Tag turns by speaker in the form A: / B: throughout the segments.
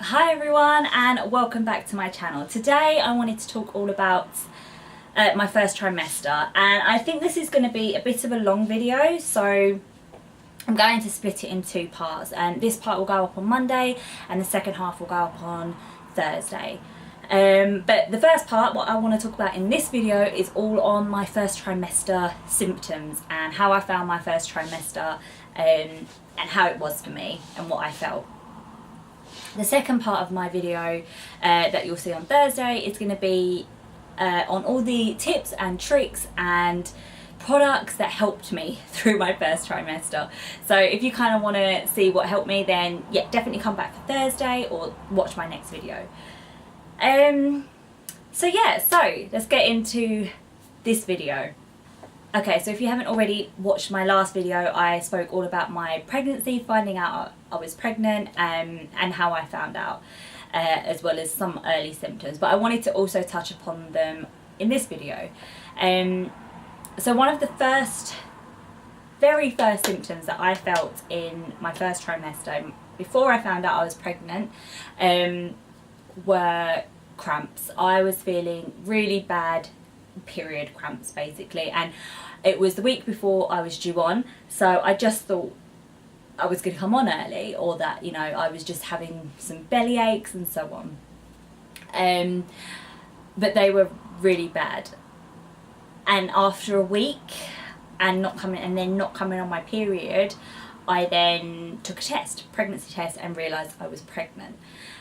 A: Hi everyone and welcome back to my channel. Today I wanted to talk all about my first trimester, and I think this is going to be a bit of a long video, so I'm going to split it in two parts, and this part will go up on Monday and the second half will go up on Thursday. But the first part, what I want to talk about in this video, is all on my first trimester symptoms and how I found my first trimester, and how it was for me and what I felt. The second part of my video that you'll see on Thursday is going to be on all the tips and tricks and products that helped me through my first trimester. So if you kind of want to see what helped me, then yeah, definitely come back for Thursday or watch my next video. So let's get into this video. Okay, so if you haven't already watched my last video, I spoke all about my pregnancy, finding out I was pregnant, and how I found out, as well as some early symptoms. But I wanted to also touch upon them in this video. So one of the very first symptoms that I felt in my first trimester, before I found out I was pregnant, were cramps. I was feeling really bad period cramps basically, and it was the week before I was due on, so I just thought I was going to come on early, or that, you know, I was just having some belly aches and so on, but they were really bad. And after a week and not coming on my period, I then took a pregnancy test, and realised I was pregnant.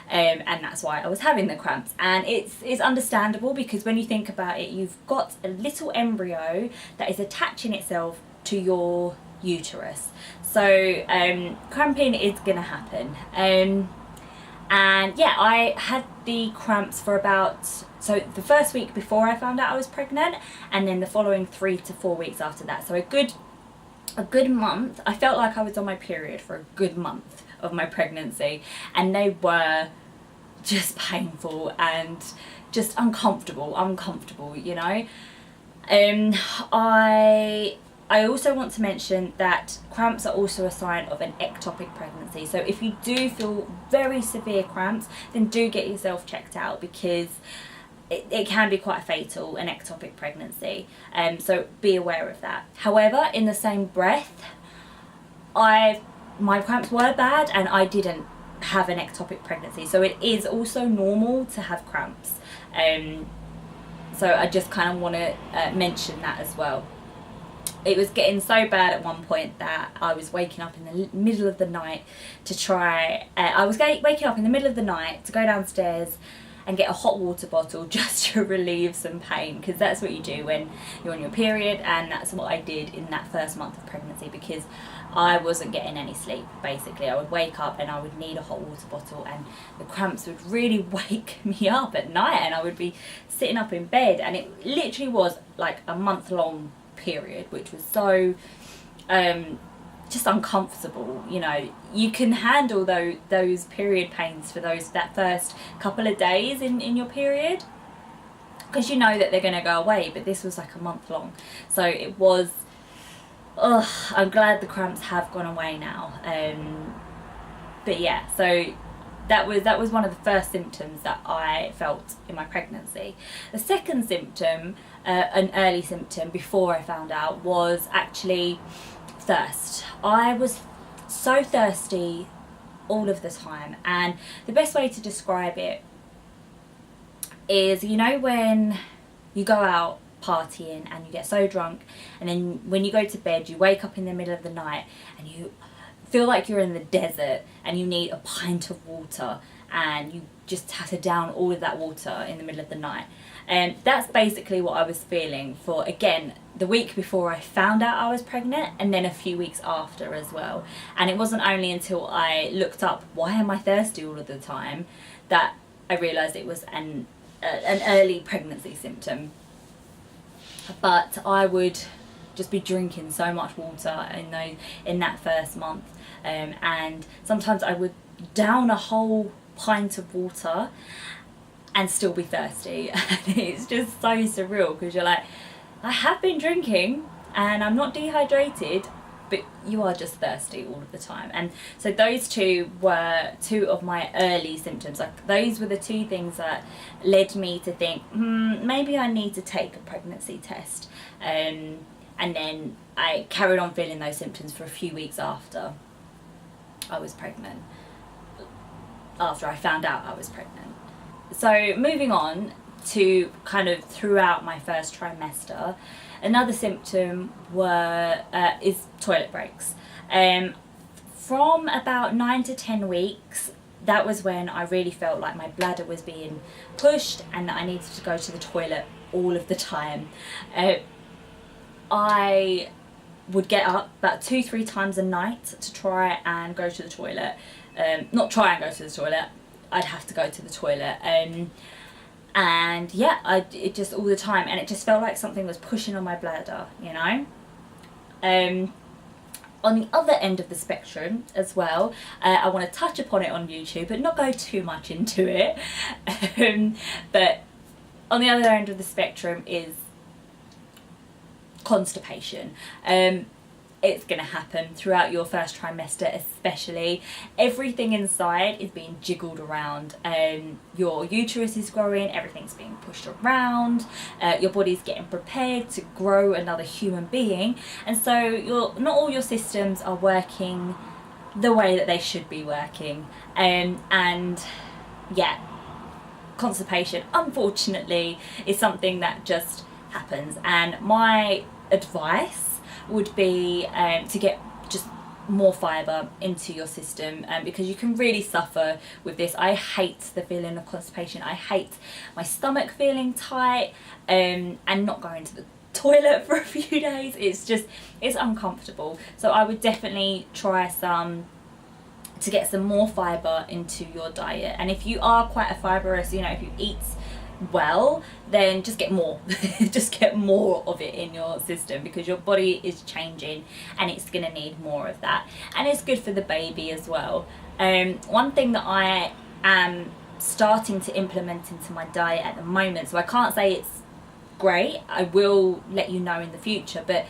A: And that's why I was having the cramps. And it's understandable, because when you think about it, you've got a little embryo that is attaching itself to your uterus. So cramping is going to happen. And yeah, I had the cramps for so the first week before I found out I was pregnant, and then the following 3 to 4 weeks after that. So a good month. I felt like I was on my period for a good month of my pregnancy, and they were just painful and just uncomfortable, you know. I also want to mention that cramps are also a sign of an ectopic pregnancy. So if you do feel very severe cramps, then do get yourself checked out, because it can be quite fatal, an ectopic pregnancy. So be aware of that. However, in the same breath, my cramps were bad and I didn't have an ectopic pregnancy. So it is also normal to have cramps. So I just kind of want to mention that as well. It was getting so bad at one point that I was waking up in the middle of the night to waking up in the middle of the night to go downstairs and get a hot water bottle just to relieve some pain, because that's what you do when you're on your period, and that's what I did in that first month of pregnancy, because I wasn't getting any sleep. Basically, I would wake up and I would need a hot water bottle, and the cramps would really wake me up at night, and I would be sitting up in bed, and it literally was like a month-long period, which was so just uncomfortable. You know, you can handle those period pains for that first couple of days in your period, because you know that they're going to go away, but this was like a month long. So it was, I'm glad the cramps have gone away now. But yeah, so that was one of the first symptoms that I felt in my pregnancy. The second symptom, an early symptom before I found out, was actually thirst. I was so thirsty all of the time, and the best way to describe it is, you know, when you go out partying and you get so drunk, and then when you go to bed you wake up in the middle of the night and you feel like you're in the desert and you need a pint of water, and you just have to down all of that water in the middle of the night. And that's basically what I was feeling for, again, the week before I found out I was pregnant, and then a few weeks after as well. And it wasn't only until I looked up why am I thirsty all of the time that I realised it was an early pregnancy symptom. But I would just be drinking so much water in that first month, and sometimes I would down a whole pint of water and still be thirsty. And it's just so surreal, because you're like, I have been drinking and I'm not dehydrated, but you are just thirsty all of the time. And so those two were two of my early symptoms. Like, those were the two things that led me to think, maybe I need to take a pregnancy test. And then I carried on feeling those symptoms for a few weeks after I was pregnant, after I found out I was pregnant. So moving on to kind of throughout my first trimester, another symptom is toilet breaks. From about 9 to 10 weeks, that was when I really felt like my bladder was being pushed and that I needed to go to the toilet all of the time. I would get up about 2-3 times a night to try and go to the toilet. Not try and go to the toilet, I'd have to go to the toilet. And yeah, it just all the time, and it just felt like something was pushing on my bladder, you know. On the other end of the spectrum as well, I want to touch upon it on YouTube but not go too much into it. But on the other end of the spectrum is constipation. It's going to happen throughout your first trimester especially. Everything inside is being jiggled around. Your uterus is growing, everything's being pushed around, your body's getting prepared to grow another human being, and so not all your systems are working the way that they should be working. And yeah, constipation unfortunately is something that just happens, and my advice would be to get just more fibre into your system, because you can really suffer with this. I hate the feeling of constipation. I hate my stomach feeling tight and not going to the toilet for a few days. It's uncomfortable. So I would definitely try to get some more fibre into your diet. And if you are quite a fibrous, you know, if you eat well, then just get more just get more of it in your system, because your body is changing and it's going to need more of that, and it's good for the baby as well. One thing that I am starting to implement into my diet at the moment, so I can't say it's great, I will let you know in the future, but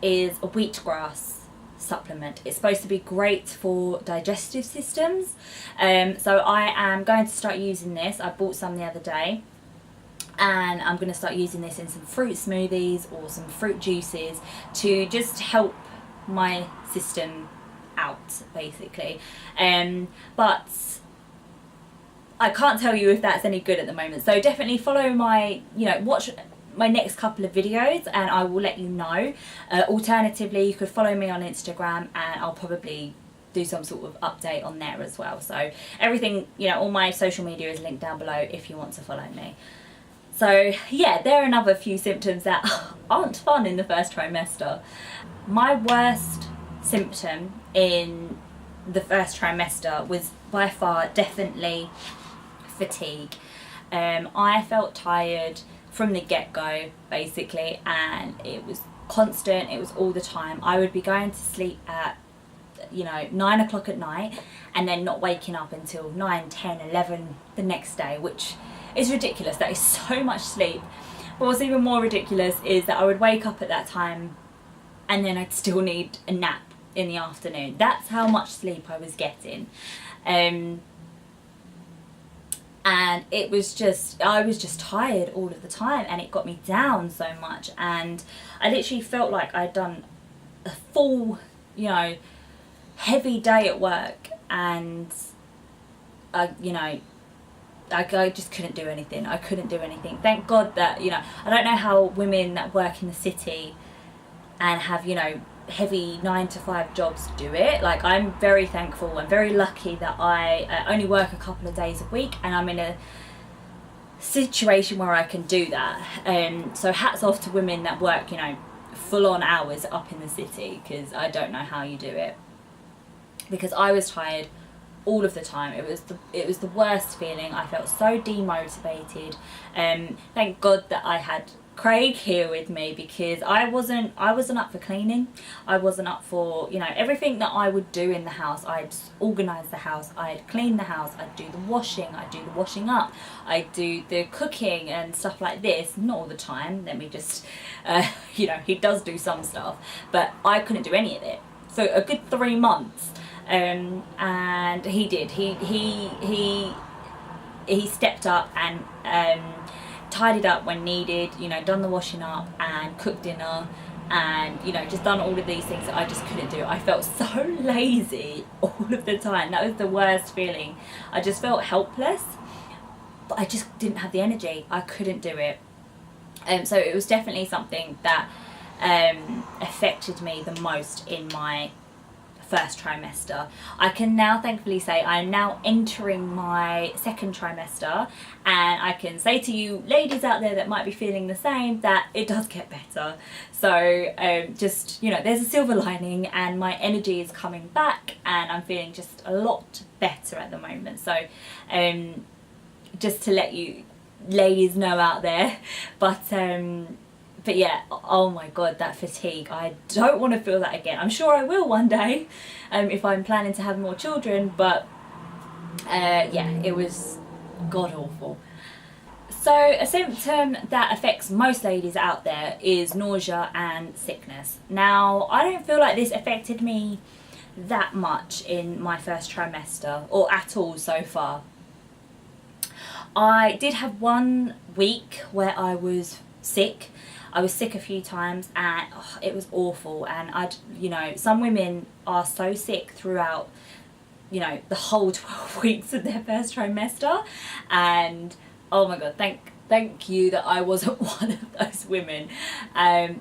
A: is a wheatgrass supplement. It's supposed to be great for digestive systems, so I am going to start using this. I bought some the other day, and I'm going to start using this in some fruit smoothies or some fruit juices to just help my system out, basically. But I can't tell you if that's any good at the moment, so definitely follow my, watch my next couple of videos and I will let you know. Alternatively, you could follow me on Instagram and I'll probably do some sort of update on there as well. So everything, all my social media is linked down below if you want to follow me. So yeah, there are another few symptoms that aren't fun in the first trimester. My worst symptom in the first trimester was by far definitely fatigue. I felt tired from the get-go, basically, and it was constant, it was all the time. I would be going to sleep at 9 o'clock at night and then not waking up until 9, 10, 11 the next day, which is ridiculous. That is so much sleep. But what's even more ridiculous is that I would wake up at that time and then I'd still need a nap in the afternoon. That's how much sleep I was getting. And it was just, I was just tired all of the time, and it got me down so much, and I literally felt like I'd done a full, heavy day at work, and I just couldn't do anything. I couldn't do anything. Thank God that, I don't know how women that work in the city and have, heavy 9-to-5 jobs do it. Like, I'm very thankful and very lucky that I only work a couple of days a week and I'm in a situation where I can do that. So hats off to women that work, full on hours up in the city, because I don't know how you do it, because I was tired all of the time. It was the worst feeling. I felt so demotivated. Thank God that I had Craig here with me, because I wasn't up for cleaning. I wasn't up for, you know, everything that I would do in the house. I'd organise the house, I'd clean the house, I'd do the washing, I'd do the washing up, I'd do the cooking and stuff like this. Not all the time, let me just, you know, he does do some stuff, but I couldn't do any of it. So a good 3 months, and he did. He stepped up and tidied up when needed, you know, done the washing up and cooked dinner, and, you know, just done all of these things that I just couldn't do. I felt so lazy all of the time. That was the worst feeling. I just felt helpless, but I just didn't have the energy. I couldn't do it. So it was definitely something that affected me the most in my first trimester. I can now thankfully say I am now entering my second trimester, and I can say to you ladies out there that might be feeling the same, that it does get better. So just, you know, there's a silver lining, and my energy is coming back, and I'm feeling just a lot better at the moment. So just to let you ladies know out there, but yeah, oh my god, that fatigue, I don't want to feel that again. I'm sure I will one day, if I'm planning to have more children, but yeah, it was god awful. So a symptom that affects most ladies out there is nausea and sickness. Now, I don't feel like this affected me that much in my first trimester, or at all so far. I did have 1 week where I was sick. I was sick a few times, and it was awful. And you know, some women are so sick throughout, you know, the whole 12 weeks of their first trimester, and oh my god, thank you that I wasn't one of those women,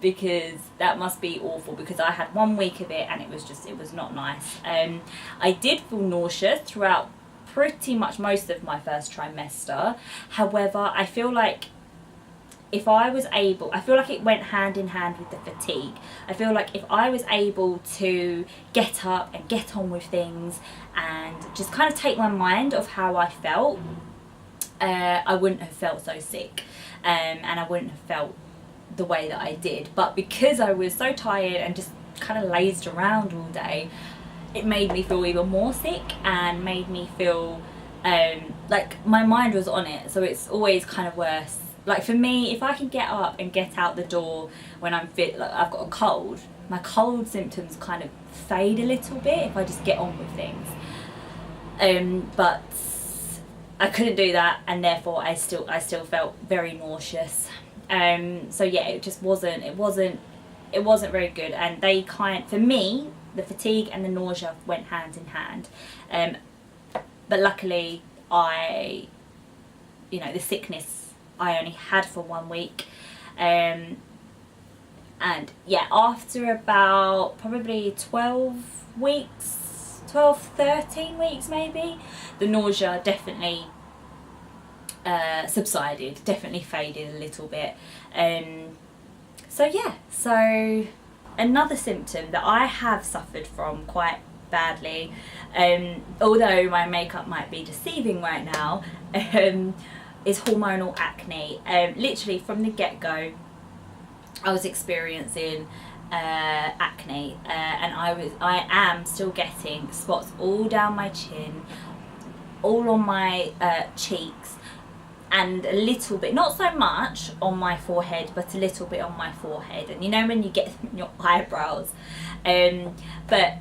A: because that must be awful, because I had 1 week of it and it was not nice. I did feel nauseous throughout pretty much most of my first trimester. However, I feel like if I was able, I feel like it went hand in hand with the fatigue. I feel like if I was able to get up and get on with things and just kind of take my mind off how I felt, I wouldn't have felt so sick, and I wouldn't have felt the way that I did. But because I was so tired and just kind of lazed around all day, it made me feel even more sick, and made me feel like my mind was on it. So it's always kind of worse. Like for me, if I can get up and get out the door when I'm fit, like I've got a cold, my cold symptoms kind of fade a little bit if I just get on with things. But I couldn't do that, and therefore I still felt very nauseous. So yeah, it just wasn't very good. And they for me, the fatigue and the nausea went hand in hand. But luckily, you know, the sickness I only had for 1 week, and yeah, after about probably 13 weeks maybe, the nausea definitely subsided, definitely faded a little bit. So yeah, so another symptom that I have suffered from quite badly, although my makeup might be deceiving right now, is hormonal acne. Literally from the get-go, I was experiencing acne, and I am still getting spots all down my chin, all on my cheeks, and a little bit, not so much on my forehead, but a little bit on my forehead, and you know when you get them in your eyebrows. But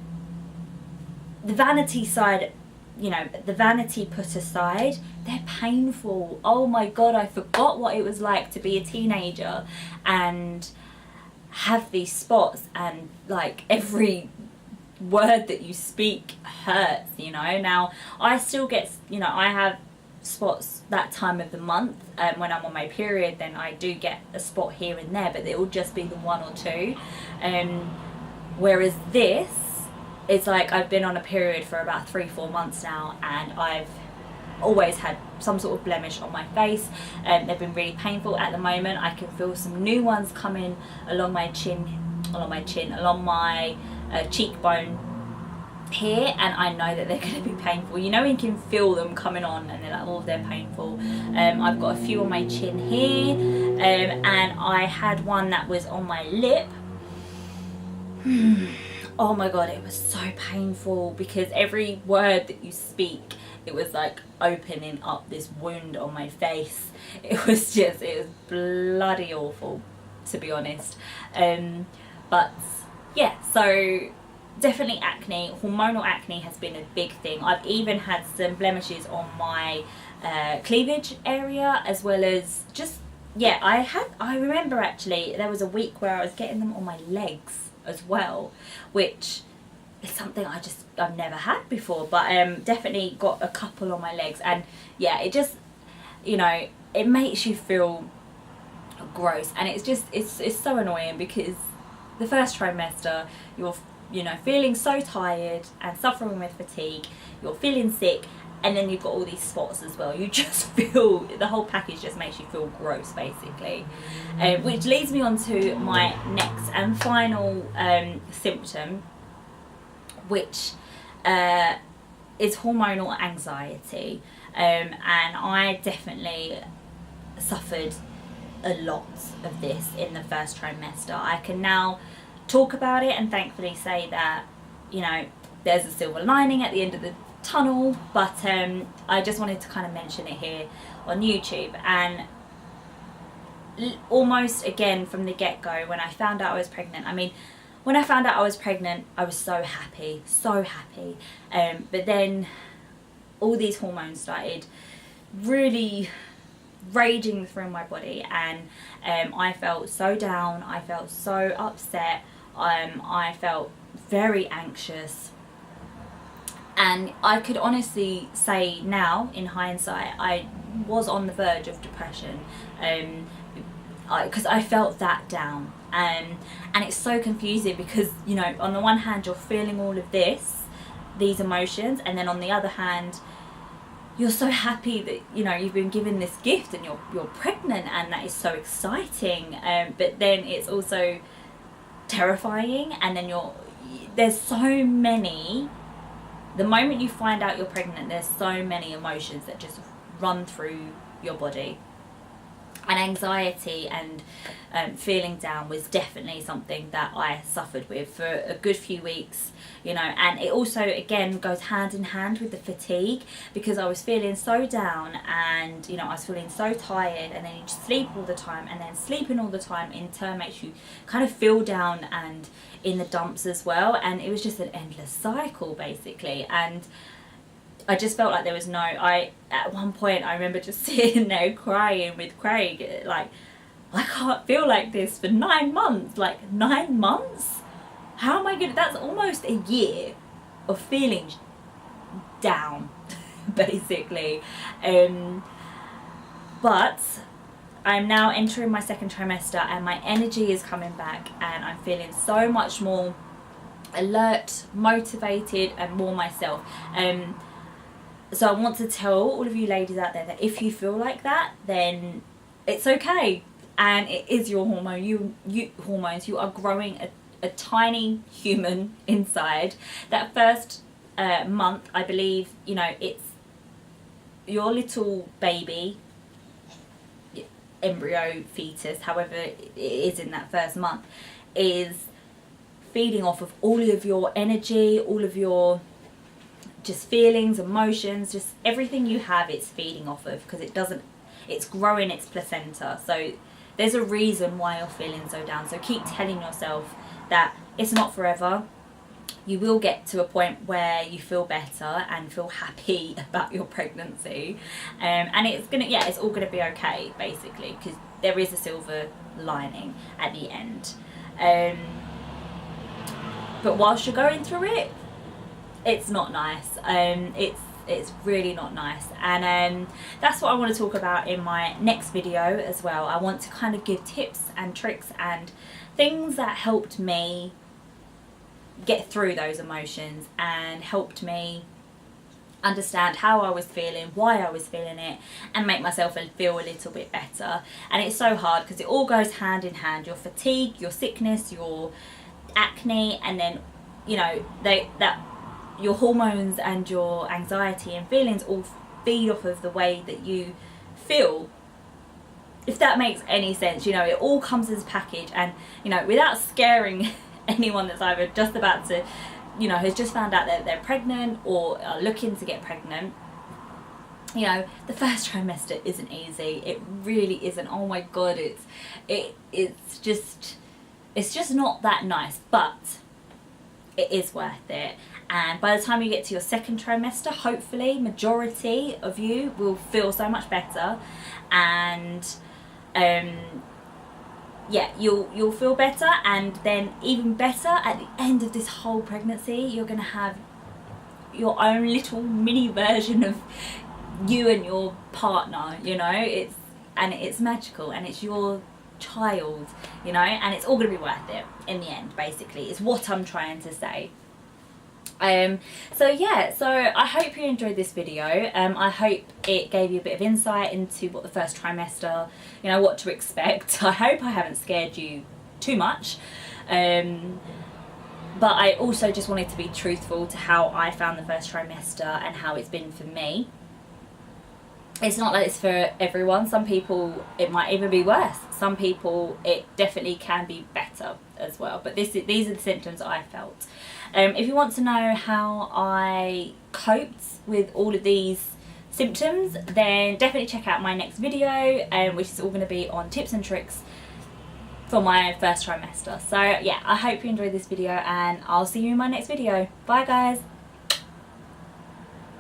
A: the vanity side, you know, the vanity put aside, they're painful. Oh my god, I forgot what it was like to be a teenager and have these spots, and like every word that you speak hurts, you know. Now I still get, you know, I have spots that time of the month, when I'm on my period, then I do get a spot here and there, but it will just be the 1 or 2, whereas this, it's like I've been on a period for about 3-4 months now, and I've always had some sort of blemish on my face, and they've been really painful. At the moment I can feel some new ones coming along my chin, along my cheekbone, here, and I know that they're going to be painful. You know, you can feel them coming on and they're like, oh, they're painful. I've got a few on my chin here, and I had one that was on my lip. Oh my god, it was so painful, because every word that you speak, it was like opening up this wound on my face. It was bloody awful, to be honest. But yeah, so definitely acne. Hormonal acne has been a big thing. I've even had some blemishes on my cleavage area, as well as just, yeah, I remember actually there was a week where I was getting them on my legs as well, which is something I've never had before, but definitely got a couple on my legs. And yeah, it just, you know, it makes you feel gross, and it's so annoying, because the first trimester you're, you know, feeling so tired and suffering with fatigue, you're feeling sick, and then you've got all these spots as well. You just feel, the whole package just makes you feel gross, basically. Which leads me on to my next and final symptom, which is hormonal anxiety. And I definitely suffered a lot of this in the first trimester. I can now talk about it and thankfully say that, you know, there's a silver lining at the end of the tunnel, but I just wanted to kind of mention it here on YouTube. And almost again from the get-go, when I found out I was pregnant, I mean, when I found out I was pregnant, I was so happy, but then all these hormones started really raging through my body, and I felt so down, I felt so upset, I felt very anxious. And I could honestly say now, in hindsight, I was on the verge of depression, because I felt that down. And it's so confusing, because, you know, on the one hand you're feeling all of these emotions, and then on the other hand you're so happy that, you know, you've been given this gift and you're pregnant, and that is so exciting. But then it's also terrifying, and then there's so many. The moment you find out you're pregnant, there's so many emotions that just run through your body. And anxiety and feeling down was definitely something that I suffered with for a good few weeks, you know. And it also, again, goes hand in hand with the fatigue, because I was feeling so down, and, you know, I was feeling so tired, and then you just sleep all the time, and then sleeping all the time in turn makes you kind of feel down and in the dumps as well. And it was just an endless cycle, basically. And I just felt like there was at one point I remember just sitting there crying with Craig, like, I can't feel like this for 9 months. Like, 9 months? How am I gonna, that's almost a year of feeling down, basically. But I'm now entering my second trimester, and my energy is coming back, and I'm feeling so much more alert, motivated, and more myself. So I want to tell all of you ladies out there that if you feel like that, then it's okay, and it is your hormone. Hormones. You are growing a tiny human inside. That first month, I believe, you know, it's your little baby, embryo, fetus, however it is in that first month, is feeding off of all of your energy, all of your just feelings, emotions, just everything you have, it's feeding off of, because it's growing its placenta. So there's a reason why you're feeling so down. So keep telling yourself that it's not forever. You will get to a point where you feel better and feel happy about your pregnancy, and it's all gonna be okay, basically, because there is a silver lining at the end. But whilst you're going through it, it's not nice. It's really not nice, and that's what I want to talk about in my next video as well. I want to kind of give tips and tricks and things that helped me get through those emotions, and helped me understand how I was feeling, why I was feeling it, and make myself feel a little bit better. And it's so hard, because it all goes hand in hand. Your fatigue, your sickness, your acne, and then, you know, that your hormones and your anxiety and feelings all feed off of the way that you feel, if that makes any sense. You know, it all comes as a package, and you know, without scaring anyone that's either just about to, you know, has just found out that they're pregnant or are looking to get pregnant, you know, the first trimester isn't easy. It really isn't. Oh my god, it's just not that nice, but it is worth it. And by the time you get to your second trimester, hopefully majority of you will feel so much better, and yeah, you'll feel better. And then even better, at the end of this whole pregnancy, you're gonna have your own little mini version of you and your partner, you know. It's magical, and it's your child, you know, and it's all gonna be worth it in the end, basically, is what I'm trying to say. So yeah, so I hope you enjoyed this video. I hope it gave you a bit of insight into what the first trimester, you know, what to expect. I hope I haven't scared you too much, but I also just wanted to be truthful to how I found the first trimester and how it's been for me. It's not like it's for everyone. Some people it might even be worse. Some people it definitely can be better as well. But these are the symptoms I felt. If you want to know how I coped with all of these symptoms, then definitely check out my next video, which is all going to be on tips and tricks for my first trimester. So yeah, I hope you enjoyed this video, and I'll see you in my next video. Bye guys.